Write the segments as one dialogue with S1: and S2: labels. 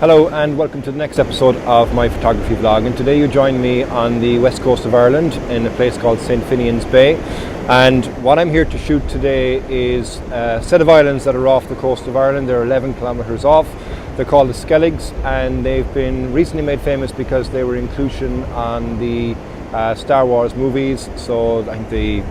S1: Hello and welcome to the next episode of my photography vlog, and today you join me on the west coast of Ireland in a place called St. Finian's Bay. And what I'm here to shoot today is a set of islands that are off the coast of Ireland. They're 11 kilometres off. They're called the Skelligs, and they've been recently made famous because they were inclusion on the Star Wars movies. So I think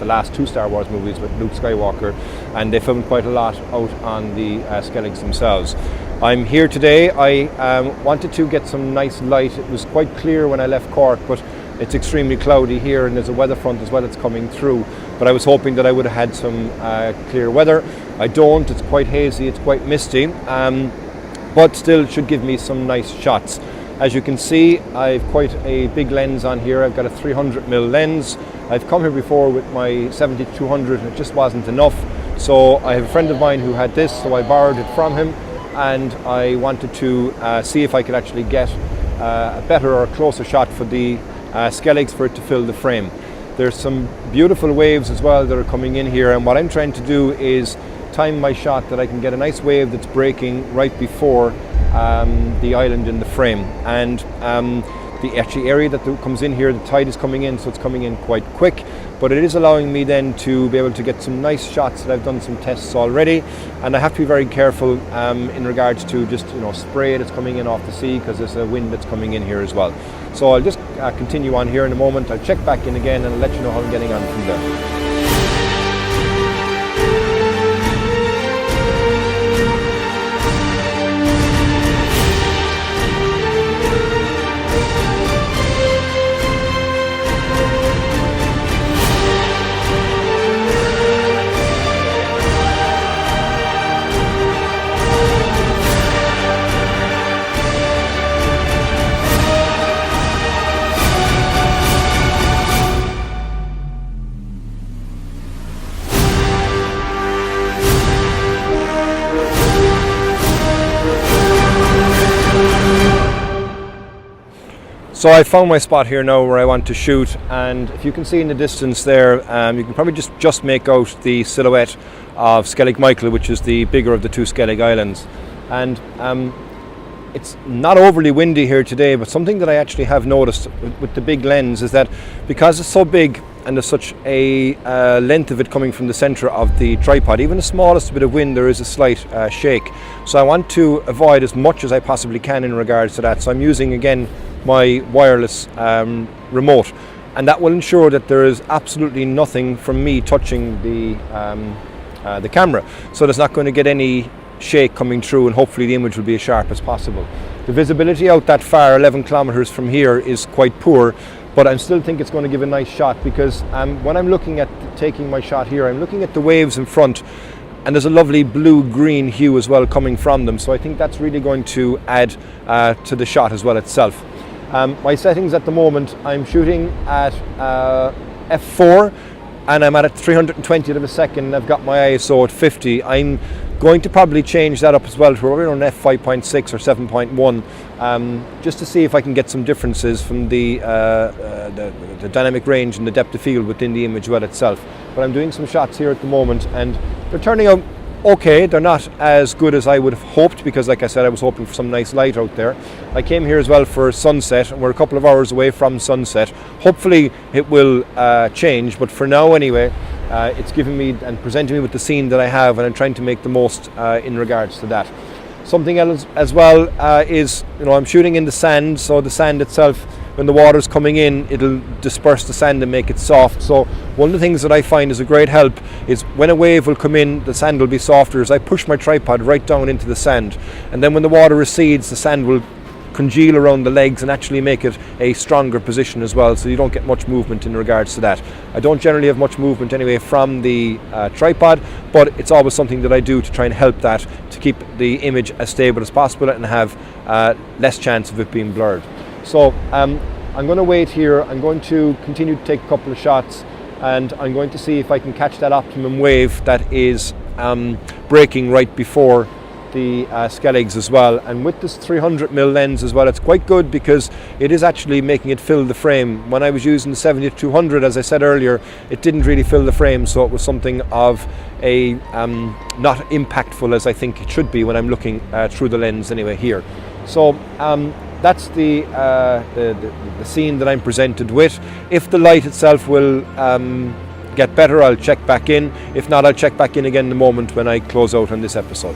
S1: the last two Star Wars movies with Luke Skywalker, and they filmed quite a lot out on the Skelligs themselves. I'm here today. I wanted to get some nice light. It was quite clear when I left Cork, but it's extremely cloudy here, and there's a weather front as well that's coming through. But I was hoping that I would have had some clear weather. I don't. It's quite hazy, it's quite misty, but still should give me some nice shots. As you can see, I've quite a big lens on here. I've got a 300mm lens. I've come here before with my 70-200 and it just wasn't enough. So I have a friend of mine who had this, so I borrowed it from him, and I wanted to see if I could actually get a better or a closer shot for the Skelligs for it to fill the frame. There's some beautiful waves as well that are coming in here, and what I'm trying to do is time my shot that I can get a nice wave that's breaking right before the island in the frame. And the actually area that comes in here, the tide is coming in, so it's coming in quite quick, but it is allowing me then to be able to get some nice shots that I've done some tests already. And I have to be very careful in regards to just spray that's coming in off the sea, because there's a wind that's coming in here as well. So I'll just continue on here in a moment. I'll check back in again and I'll let you know how I'm getting on from there. So I found my spot here now where I want to shoot, and if you can see in the distance there, you can probably just make out the silhouette of Skellig Michael, which is the bigger of the two Skellig Islands. And it's not overly windy here today, but something that I actually have noticed with the big lens is that because it's so big and there's such a length of it coming from the center of the tripod, even the smallest bit of wind, there is a slight shake. So I want to avoid as much as I possibly can in regards to that. So I'm using, again, my wireless remote, and that will ensure that there is absolutely nothing from me touching the camera. So there's not going to get any shake coming through, and hopefully the image will be as sharp as possible. The visibility out that far, 11 kilometers from here, is quite poor, but I still think it's going to give a nice shot, because when I'm looking at taking my shot here, I'm looking at the waves in front, and there's a lovely blue-green hue as well coming from them. So I think that's really going to add to the shot as well itself. My settings at the moment, I'm shooting at f4, and I'm at 320th of a second. I've got my ISO at 50. I'm going to probably change that up as well to around f5.6 or 7.1, just to see if I can get some differences from the dynamic range and the depth of field within the image well itself. But I'm doing some shots here at the moment, and they're turning out okay. They're not as good as I would have hoped, because like I said, I was hoping for some nice light out there. I came here as well for sunset, and we're a couple of hours away from sunset. Hopefully it will change, but for now anyway, it's giving me and presenting me with the scene that I have, and I'm trying to make the most in regards to that. Something else as well is, I'm shooting in the sand, so the sand itself, when the water's coming in, it'll disperse the sand and make it soft. So one of the things that I find is a great help is when a wave will come in, the sand will be softer, as I push my tripod right down into the sand, and then when the water recedes, the sand will congeal around the legs and actually make it a stronger position as well, so you don't get much movement in regards to that. I don't generally have much movement anyway from the tripod, but it's always something that I do to try and help that, to keep the image as stable as possible and have less chance of it being blurred. So I'm going to wait here. I'm going to continue to take a couple of shots, and I'm going to see if I can catch that optimum wave that is breaking right before the Skelligs as well. And with this 300mm lens as well, it's quite good because it is actually making it fill the frame. When I was using the 70-200, as I said earlier, it didn't really fill the frame, so it was something of a not impactful as I think it should be when I'm looking through the lens anyway here. So that's the scene that I'm presented with. If the light itself will get better, I'll check back in. If not, I'll check back in again in a moment when I close out on this episode.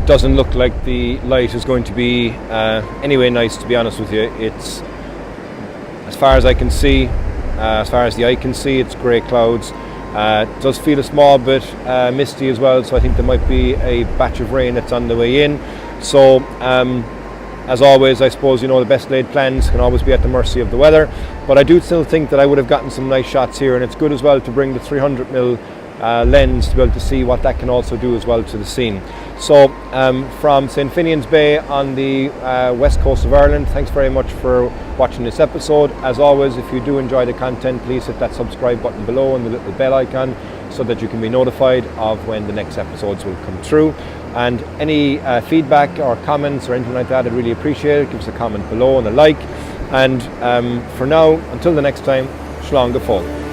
S1: Doesn't look like the light is going to be anyway nice, to be honest with you. It's, as far as I can see, as far as the eye can see, it's grey clouds. It does feel a small bit misty as well, so I think there might be a batch of rain that's on the way in. So as always, I suppose, you know, the best laid plans can always be at the mercy of the weather, but I do still think that I would have gotten some nice shots here, and it's good as well to bring the 300mm lens to be able to see what that can also do as well to the scene. So from St. Finian's Bay on the west coast of Ireland, thanks very much for watching this episode. As always, if you do enjoy the content, please hit that subscribe button below and the little bell icon so that you can be notified of when the next episodes will come through. And any feedback or comments or anything like that, I'd really appreciate it. Give us a comment below and a like. And for now, until the next time, Slán go fóill.